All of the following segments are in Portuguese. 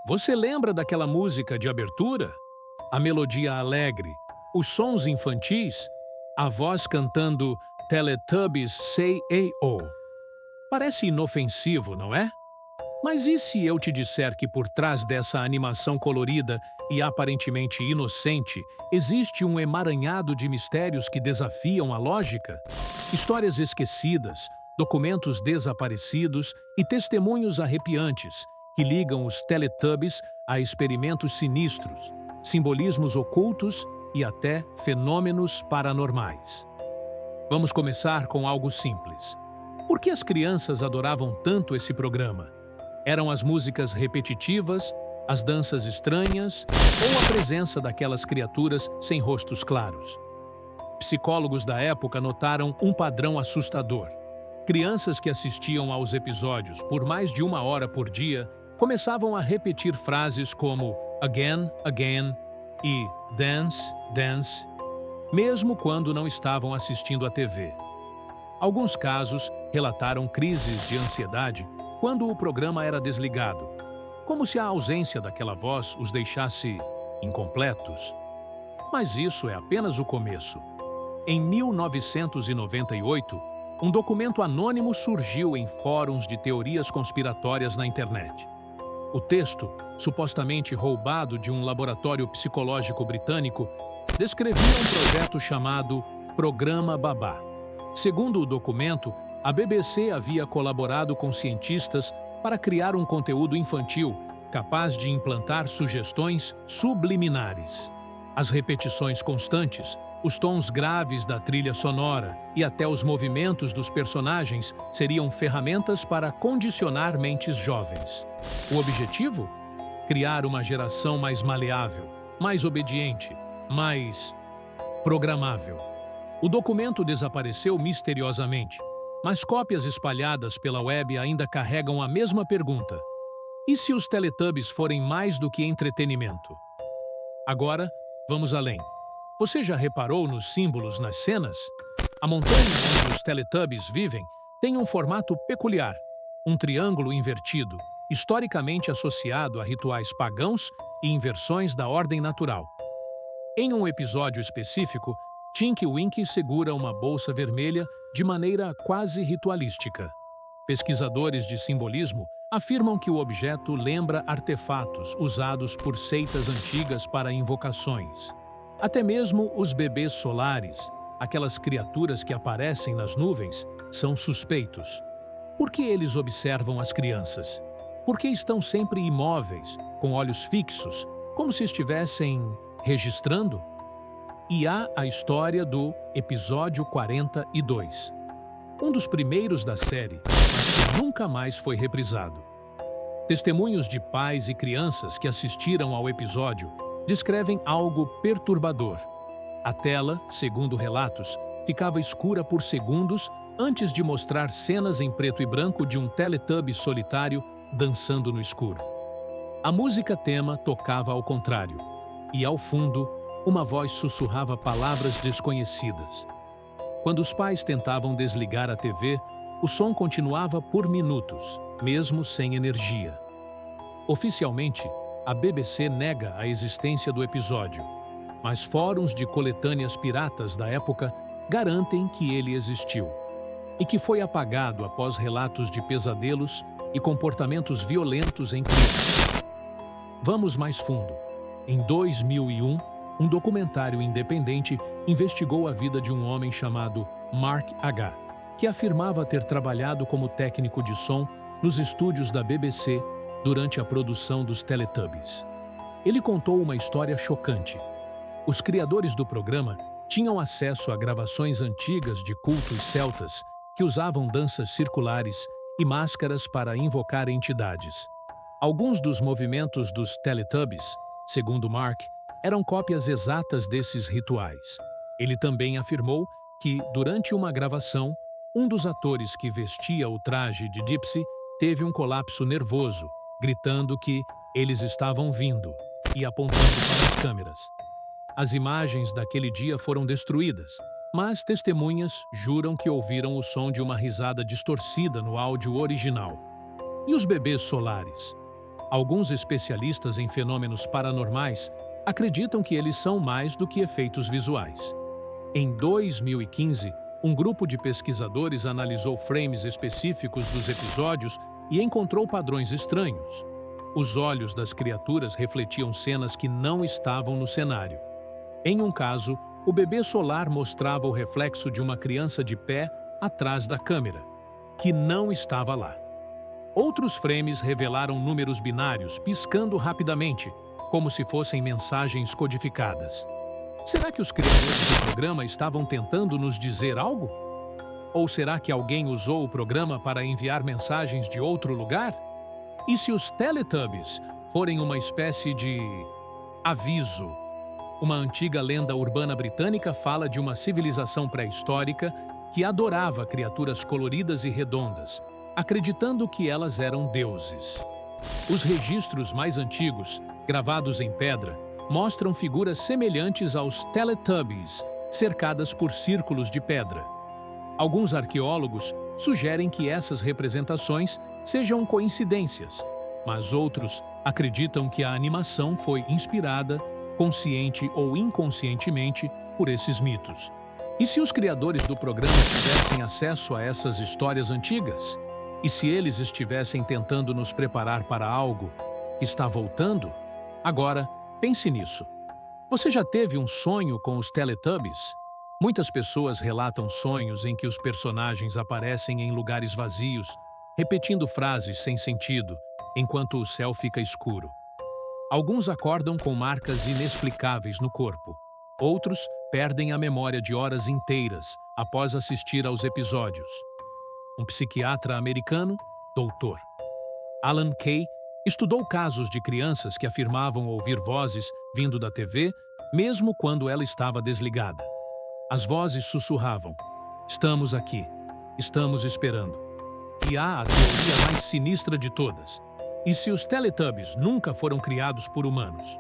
Você lembra daquela música de abertura? A melodia alegre, os sons infantis, a voz cantando Teletubbies Say A-O. Parece inofensivo, não é? Mas e se eu te disser que por trás dessa animação colorida e aparentemente inocente existe um emaranhado de mistérios que desafiam a lógica? Histórias esquecidas, documentos desaparecidos e testemunhos arrepiantes que ligam os Teletubbies a experimentos sinistros, simbolismos ocultos e até fenômenos paranormais. Vamos começar com algo simples. Por que as crianças adoravam tanto esse programa? Eram as músicas repetitivas, as danças estranhas ou a presença daquelas criaturas sem rostos claros? Psicólogos da época notaram um padrão assustador. Crianças que assistiam aos episódios por mais de 1 hora por dia começavam a repetir frases como again, again e dance, dance, mesmo quando não estavam assistindo à TV. Alguns casos relataram crises de ansiedade quando o programa era desligado, como se a ausência daquela voz os deixasse incompletos. Mas isso é apenas o começo. Em 1998, um documento anônimo surgiu em fóruns de teorias conspiratórias na internet. O texto, supostamente roubado de um laboratório psicológico britânico, descrevia um projeto chamado Programa Babá. Segundo o documento, a BBC havia colaborado com cientistas para criar um conteúdo infantil capaz de implantar sugestões subliminares. As repetições constantes, os tons graves da trilha sonora e até os movimentos dos personagens seriam ferramentas para condicionar mentes jovens. O objetivo? Criar uma geração mais maleável, mais obediente, mais programável. O documento desapareceu misteriosamente, mas cópias espalhadas pela web ainda carregam a mesma pergunta. E se os Teletubbies forem mais do que entretenimento? Agora, vamos além. Você já reparou nos símbolos nas cenas? A montanha onde os Teletubbies vivem tem um formato peculiar, um triângulo invertido, historicamente associado a rituais pagãos e inversões da ordem natural. Em um episódio específico, Tinky Winky segura uma bolsa vermelha de maneira quase ritualística. Pesquisadores de simbolismo afirmam que o objeto lembra artefatos usados por seitas antigas para invocações. Até mesmo os bebês solares, aquelas criaturas que aparecem nas nuvens, são suspeitos. Por que eles observam as crianças? Por que estão sempre imóveis, com olhos fixos, como se estivessem registrando? E há a história do episódio 42, um dos primeiros da série, mas que nunca mais foi reprisado. Testemunhos de pais e crianças que assistiram ao episódio descrevem algo perturbador. A tela, segundo relatos, ficava escura por segundos antes de mostrar cenas em preto e branco de um Teletubby solitário dançando no escuro. A música tema tocava ao contrário, e ao fundo, uma voz sussurrava palavras desconhecidas. Quando os pais tentavam desligar a TV, o som continuava por minutos, mesmo sem energia. Oficialmente, a BBC nega a existência do episódio, mas fóruns de coletâneas piratas da época garantem que ele existiu e que foi apagado após relatos de pesadelos e comportamentos violentos em crianças. Vamos mais fundo. Em 2001, um documentário independente investigou a vida de um homem chamado Mark H., que afirmava ter trabalhado como técnico de som nos estúdios da BBC durante a produção dos Teletubbies. Ele contou uma história chocante. Os criadores do programa tinham acesso a gravações antigas de cultos celtas que usavam danças circulares e máscaras para invocar entidades. Alguns dos movimentos dos Teletubbies, segundo Mark, eram cópias exatas desses rituais. Ele também afirmou que, durante uma gravação, um dos atores que vestia o traje de Gypsy teve um colapso nervoso, gritando que eles estavam vindo e apontando para as câmeras. As imagens daquele dia foram destruídas, mas testemunhas juram que ouviram o som de uma risada distorcida no áudio original. E os bebês solares? Alguns especialistas em fenômenos paranormais acreditam que eles são mais do que efeitos visuais. Em 2015, um grupo de pesquisadores analisou frames específicos dos episódios e encontrou padrões estranhos. Os olhos das criaturas refletiam cenas que não estavam no cenário. Em um caso, o bebê solar mostrava o reflexo de uma criança de pé atrás da câmera, que não estava lá. Outros frames revelaram números binários piscando rapidamente, como se fossem mensagens codificadas. Será que os criadores do programa estavam tentando nos dizer algo? Ou será que alguém usou o programa para enviar mensagens de outro lugar? E se os Teletubbies forem uma espécie de aviso? Uma antiga lenda urbana britânica fala de uma civilização pré-histórica que adorava criaturas coloridas e redondas, acreditando que elas eram deuses. Os registros mais antigos, gravados em pedra, mostram figuras semelhantes aos Teletubbies, cercadas por círculos de pedra. Alguns arqueólogos sugerem que essas representações sejam coincidências, mas outros acreditam que a animação foi inspirada, consciente ou inconscientemente, por esses mitos. E se os criadores do programa tivessem acesso a essas histórias antigas? E se eles estivessem tentando nos preparar para algo que está voltando? Agora, pense nisso. Você já teve um sonho com os Teletubbies? Muitas pessoas relatam sonhos em que os personagens aparecem em lugares vazios, repetindo frases sem sentido, enquanto o céu fica escuro. Alguns acordam com marcas inexplicáveis no corpo. Outros perdem a memória de horas inteiras após assistir aos episódios. Um psiquiatra americano, Dr. Alan Kay, estudou casos de crianças que afirmavam ouvir vozes vindo da TV, mesmo quando ela estava desligada. As vozes sussurravam: "Estamos aqui, estamos esperando." E há a teoria mais sinistra de todas. E se os Teletubbies nunca foram criados por humanos?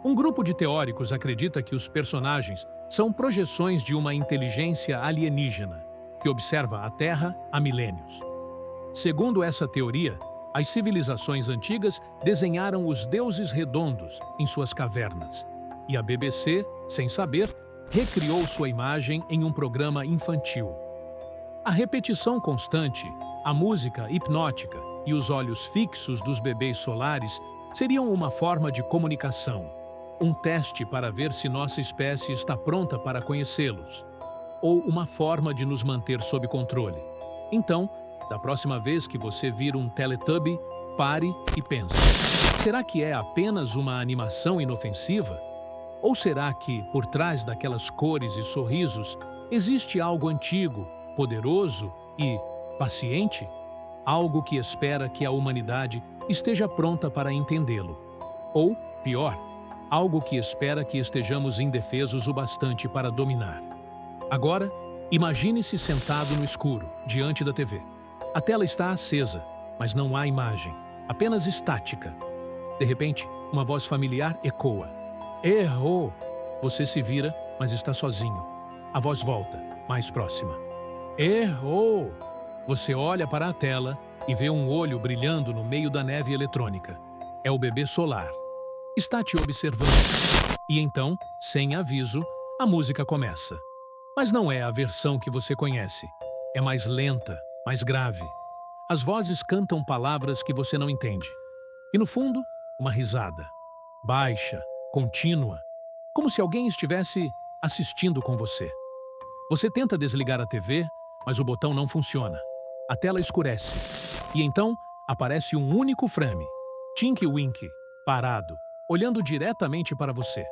Um grupo de teóricos acredita que os personagens são projeções de uma inteligência alienígena que observa a Terra há milênios. Segundo essa teoria, as civilizações antigas desenharam os deuses redondos em suas cavernas, e a BBC, sem saber, recriou sua imagem em um programa infantil. A repetição constante, a música hipnótica e os olhos fixos dos bebês solares seriam uma forma de comunicação, um teste para ver se nossa espécie está pronta para conhecê-los, ou uma forma de nos manter sob controle. Então, da próxima vez que você vir um Teletubby, pare e pense: será que é apenas uma animação inofensiva? Ou será que, por trás daquelas cores e sorrisos, existe algo antigo, poderoso e paciente? Algo que espera que a humanidade esteja pronta para entendê-lo. Ou, pior, algo que espera que estejamos indefesos o bastante para dominar. Agora, imagine-se sentado no escuro, diante da TV. A tela está acesa, mas não há imagem, apenas estática. De repente, uma voz familiar ecoa: "Errou!" Você se vira, mas está sozinho. A voz volta, mais próxima: "Errou!" Você olha para a tela e vê um olho brilhando no meio da neve eletrônica. É o bebê solar. Está te observando. E então, sem aviso, a música começa. Mas não é a versão que você conhece. É mais lenta, mais grave. As vozes cantam palavras que você não entende. E no fundo, uma risada. Baixa, contínua, como se alguém estivesse assistindo com você. Você tenta desligar a TV, mas o botão não funciona. A tela escurece. E então, aparece um único frame. Tinky Winky, parado, olhando diretamente para você.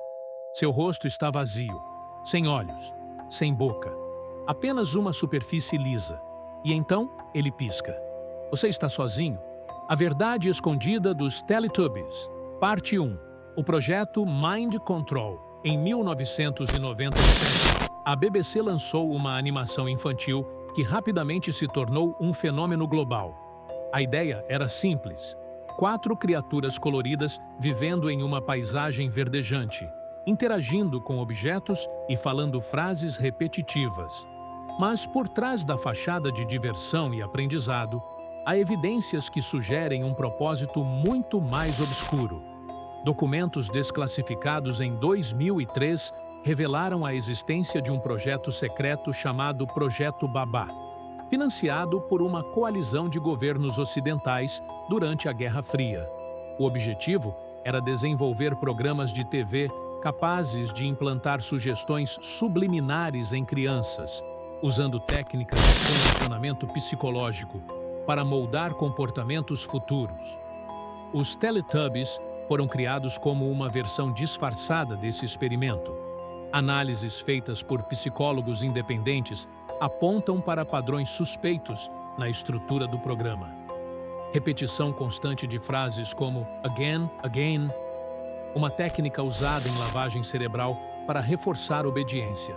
Seu rosto está vazio, sem olhos, sem boca. Apenas uma superfície lisa. E então, ele pisca. Você está sozinho? A verdade escondida dos Teletubbies. Parte 1. O projeto Mind Control. Em 1997, a BBC lançou uma animação infantil que rapidamente se tornou um fenômeno global. A ideia era simples: 4 criaturas coloridas vivendo em uma paisagem verdejante, interagindo com objetos e falando frases repetitivas. Mas por trás da fachada de diversão e aprendizado, há evidências que sugerem um propósito muito mais obscuro. Documentos desclassificados em 2003 revelaram a existência de um projeto secreto chamado Projeto Babá, financiado por uma coalizão de governos ocidentais durante a Guerra Fria. O objetivo era desenvolver programas de TV capazes de implantar sugestões subliminares em crianças, usando técnicas de condicionamento psicológico para moldar comportamentos futuros. Os Teletubbies foram criados como uma versão disfarçada desse experimento. Análises feitas por psicólogos independentes apontam para padrões suspeitos na estrutura do programa. Repetição constante de frases como again, again, uma técnica usada em lavagem cerebral para reforçar obediência.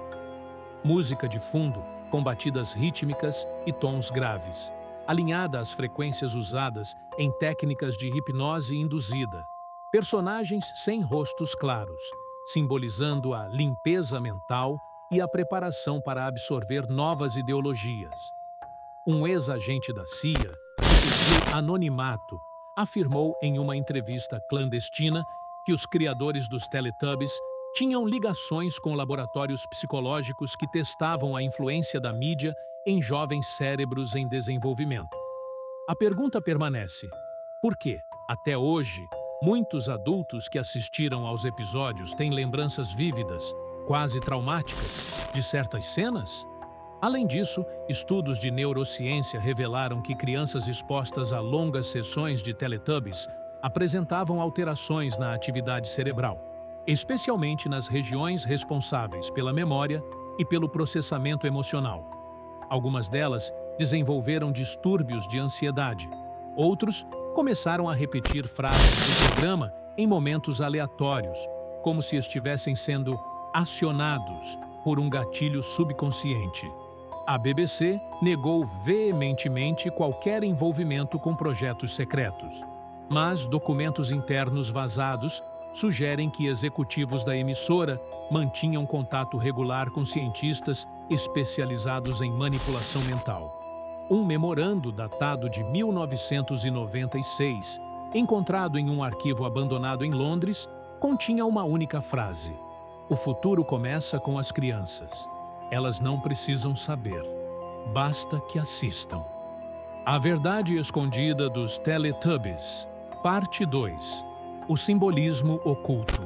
Música de fundo com batidas rítmicas e tons graves, alinhada às frequências usadas em técnicas de hipnose induzida. Personagens sem rostos claros, simbolizando a limpeza mental e a preparação para absorver novas ideologias. Um ex-agente da CIA, que pediu anonimato, afirmou em uma entrevista clandestina que os criadores dos Teletubbies tinham ligações com laboratórios psicológicos que testavam a influência da mídia em jovens cérebros em desenvolvimento. A pergunta permanece: por que, até hoje, muitos adultos que assistiram aos episódios têm lembranças vívidas, quase traumáticas, de certas cenas? Além disso, estudos de neurociência revelaram que crianças expostas a longas sessões de Teletubbies apresentavam alterações na atividade cerebral, especialmente nas regiões responsáveis pela memória e pelo processamento emocional. Algumas delas desenvolveram distúrbios de ansiedade. Outros começaram a repetir frases do programa em momentos aleatórios, como se estivessem sendo acionados por um gatilho subconsciente. A BBC negou veementemente qualquer envolvimento com projetos secretos, mas documentos internos vazados sugerem que executivos da emissora mantinham contato regular com cientistas especializados em manipulação mental. Um memorando datado de 1996, encontrado em um arquivo abandonado em Londres, continha uma única frase: "O futuro começa com as crianças. Elas não precisam saber. Basta que assistam." A verdade escondida dos Teletubbies. Parte 2. O simbolismo oculto.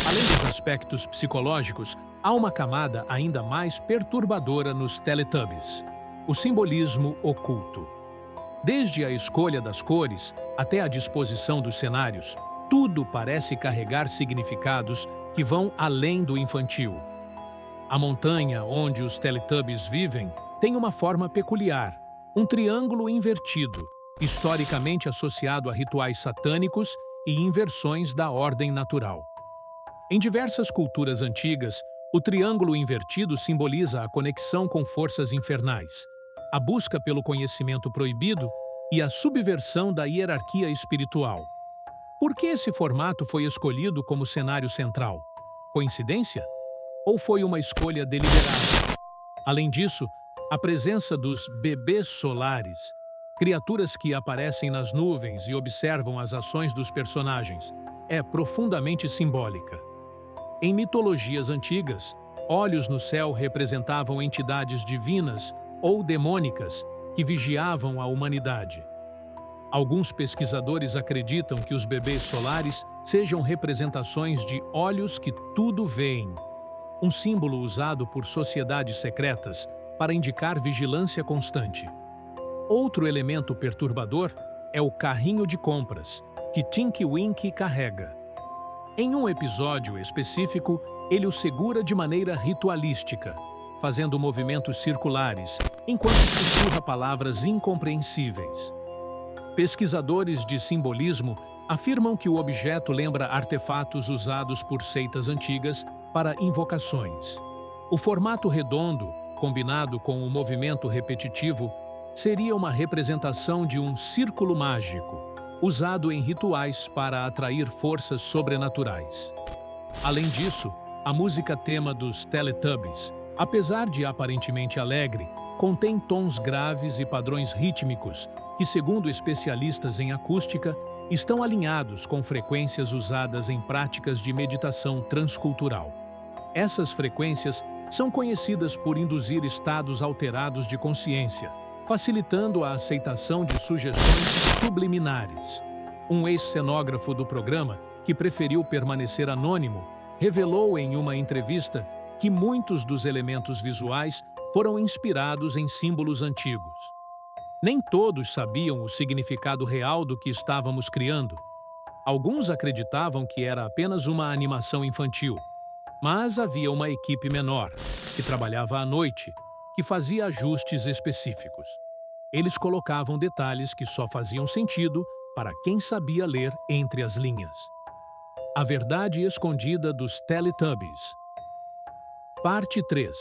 Além dos aspectos psicológicos, há uma camada ainda mais perturbadora nos Teletubbies: o simbolismo oculto. Desde a escolha das cores até a disposição dos cenários, tudo parece carregar significados que vão além do infantil. A montanha onde os Teletubbies vivem tem uma forma peculiar, um triângulo invertido, historicamente associado a rituais satânicos e inversões da ordem natural. Em diversas culturas antigas, o triângulo invertido simboliza a conexão com forças infernais, a busca pelo conhecimento proibido e a subversão da hierarquia espiritual. Por que esse formato foi escolhido como cenário central? Coincidência? Ou foi uma escolha deliberada? Além disso, a presença dos bebês solares, criaturas que aparecem nas nuvens e observam as ações dos personagens, é profundamente simbólica. Em mitologias antigas, olhos no céu representavam entidades divinas ou demônicas que vigiavam a humanidade. Alguns pesquisadores acreditam que os bebês solares sejam representações de olhos que tudo veem, um símbolo usado por sociedades secretas para indicar vigilância constante. Outro elemento perturbador é o carrinho de compras, que Tinky Winky carrega. Em um episódio específico, ele o segura de maneira ritualística, fazendo movimentos circulares, enquanto sussurra palavras incompreensíveis. Pesquisadores de simbolismo afirmam que o objeto lembra artefatos usados por seitas antigas para invocações. O formato redondo, combinado com o movimento repetitivo, seria uma representação de um círculo mágico, usado em rituais para atrair forças sobrenaturais. Além disso, a música tema dos Teletubbies, apesar de aparentemente alegre, contém tons graves e padrões rítmicos que, segundo especialistas em acústica, estão alinhados com frequências usadas em práticas de meditação transcultural. Essas frequências são conhecidas por induzir estados alterados de consciência, facilitando a aceitação de sugestões subliminares. Um ex-cenógrafo do programa, que preferiu permanecer anônimo, revelou em uma entrevista que muitos dos elementos visuais foram inspirados em símbolos antigos. Nem todos sabiam o significado real do que estávamos criando. Alguns acreditavam que era apenas uma animação infantil, mas havia uma equipe menor, que trabalhava à noite, que fazia ajustes específicos. Eles colocavam detalhes que só faziam sentido para quem sabia ler entre as linhas. A verdade escondida dos Teletubbies. Parte 3.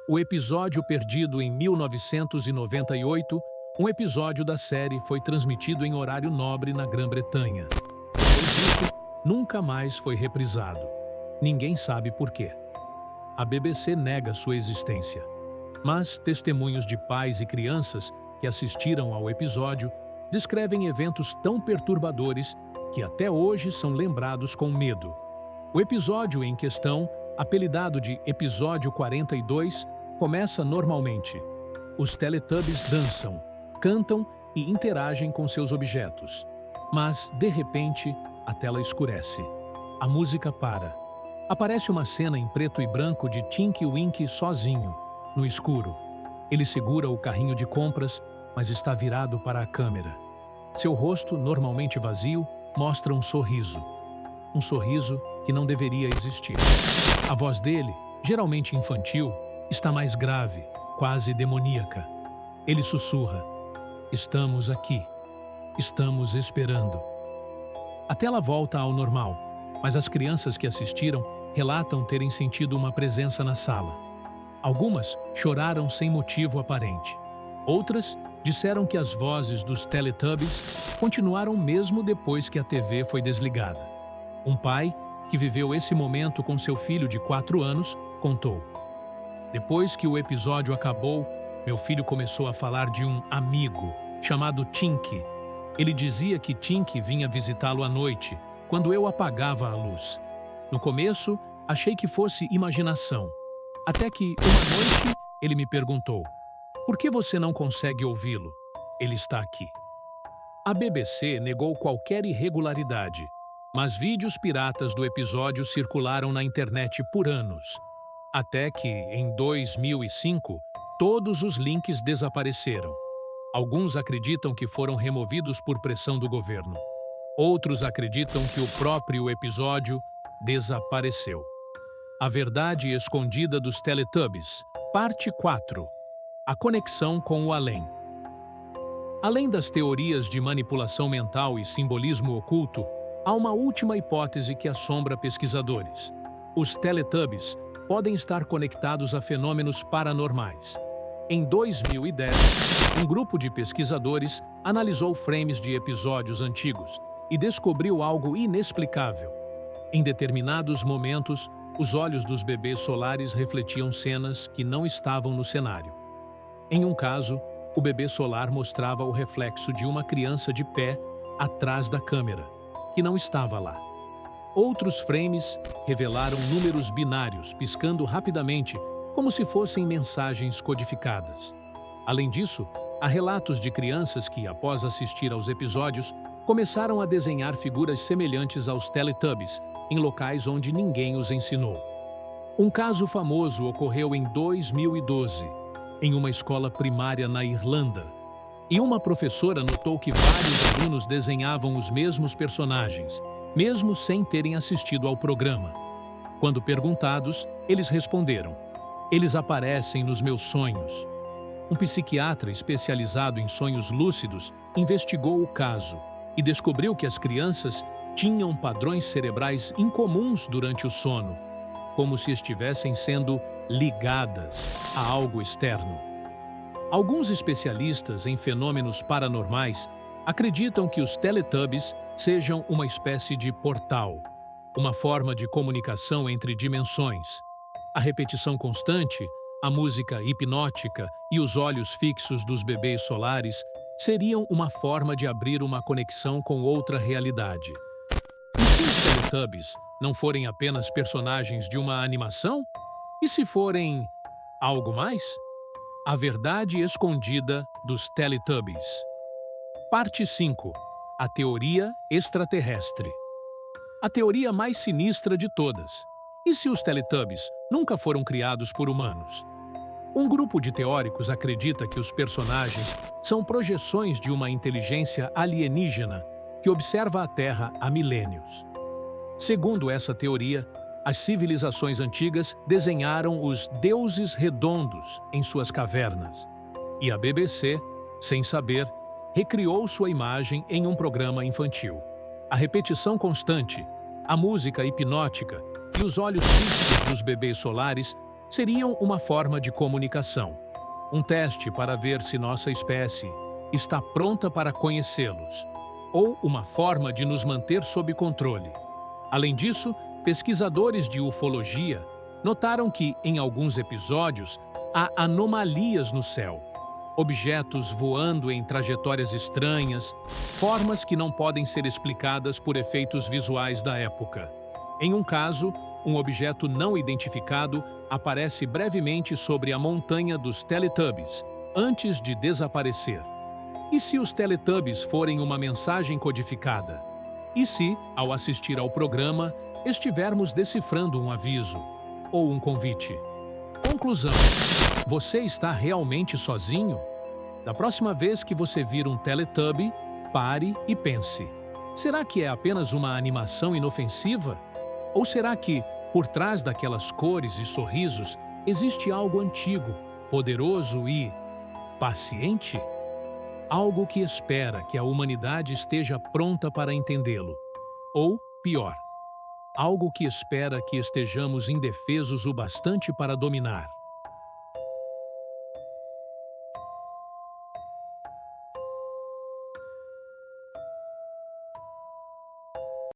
O episódio perdido em 1998, um episódio da série foi transmitido em horário nobre na Grã-Bretanha. Depois disso, nunca mais foi reprisado. Ninguém sabe por quê. A BBC nega sua existência. Mas testemunhos de pais e crianças que assistiram ao episódio descrevem eventos tão perturbadores que até hoje são lembrados com medo. O episódio em questão, apelidado de Episódio 42, começa normalmente. Os Teletubbies dançam, cantam e interagem com seus objetos. Mas, de repente, a tela escurece. A música para. Aparece uma cena em preto e branco de Tinky Winky sozinho, no escuro. Ele segura o carrinho de compras, mas está virado para a câmera. Seu rosto, normalmente vazio, mostra um sorriso. Um sorriso que não deveria existir. A voz dele, geralmente infantil, está mais grave, quase demoníaca. Ele sussurra: "Estamos aqui. Estamos esperando." A tela volta ao normal, mas as crianças que assistiram relatam terem sentido uma presença na sala. Algumas choraram sem motivo aparente. Outras disseram que as vozes dos Teletubbies continuaram mesmo depois que a TV foi desligada. Um pai, que viveu esse momento com seu filho de 4 anos, contou: "Depois que o episódio acabou, meu filho começou a falar de um amigo chamado Tinky. Ele dizia que Tinky vinha visitá-lo à noite, quando eu apagava a luz. No começo, achei que fosse imaginação. Até que, uma noite, ele me perguntou: 'Por que você não consegue ouvi-lo? Ele está aqui.'" A BBC negou qualquer irregularidade, mas vídeos piratas do episódio circularam na internet por anos. Até que, em 2005, todos os links desapareceram. Alguns acreditam que foram removidos por pressão do governo. Outros acreditam que o próprio episódio desapareceu. A verdade escondida dos Teletubbies. Parte 4. A conexão com o além. Além das teorias de manipulação mental e simbolismo oculto, há uma última hipótese que assombra pesquisadores. Os Teletubbies podem estar conectados a fenômenos paranormais. Em 2010, um grupo de pesquisadores analisou frames de episódios antigos e descobriu algo inexplicável. Em determinados momentos, os olhos dos bebês solares refletiam cenas que não estavam no cenário. Em um caso, o bebê solar mostrava o reflexo de uma criança de pé atrás da câmera, que não estava lá. Outros frames revelaram números binários piscando rapidamente, como se fossem mensagens codificadas. Além disso, há relatos de crianças que, após assistir aos episódios, começaram a desenhar figuras semelhantes aos Teletubbies em locais onde ninguém os ensinou. Um caso famoso ocorreu em 2012, em uma escola primária na Irlanda, e uma professora notou que vários alunos desenhavam os mesmos personagens, mesmo sem terem assistido ao programa. Quando perguntados, eles responderam: "Eles aparecem nos meus sonhos." Um psiquiatra especializado em sonhos lúcidos investigou o caso e descobriu que as crianças tinham padrões cerebrais incomuns durante o sono, como se estivessem sendo ligadas a algo externo. Alguns especialistas em fenômenos paranormais acreditam que os Teletubbies sejam uma espécie de portal, uma forma de comunicação entre dimensões. A repetição constante, a música hipnótica e os olhos fixos dos bebês solares seriam uma forma de abrir uma conexão com outra realidade. E se os Teletubbies não forem apenas personagens de uma animação? E se forem algo mais? A verdade escondida dos Teletubbies. Parte 5. A teoria extraterrestre. A teoria mais sinistra de todas. E se os Teletubbies nunca foram criados por humanos? Um grupo de teóricos acredita que os personagens são projeções de uma inteligência alienígena que observa a Terra há milênios. Segundo essa teoria, as civilizações antigas desenharam os deuses redondos em suas cavernas, e a BBC, sem saber, recriou sua imagem em um programa infantil. A repetição constante, a música hipnótica e os olhos fixos dos bebês solares seriam uma forma de comunicação, um teste para ver se nossa espécie está pronta para conhecê-los, ou uma forma de nos manter sob controle. Além disso, pesquisadores de ufologia notaram que, em alguns episódios, há anomalias no céu, objetos voando em trajetórias estranhas, formas que não podem ser explicadas por efeitos visuais da época. Em um caso, um objeto não identificado aparece brevemente sobre a montanha dos Teletubbies, antes de desaparecer. E se os Teletubbies forem uma mensagem codificada? E se, ao assistir ao programa, estivermos decifrando um aviso ou um convite? Conclusão: você está realmente sozinho? Da próxima vez que você vir um Teletubby, pare e pense. Será que é apenas uma animação inofensiva? Ou será que, por trás daquelas cores e sorrisos, existe algo antigo, poderoso e paciente? Algo que espera que a humanidade esteja pronta para entendê-lo. Ou, pior, algo que espera que estejamos indefesos o bastante para dominar.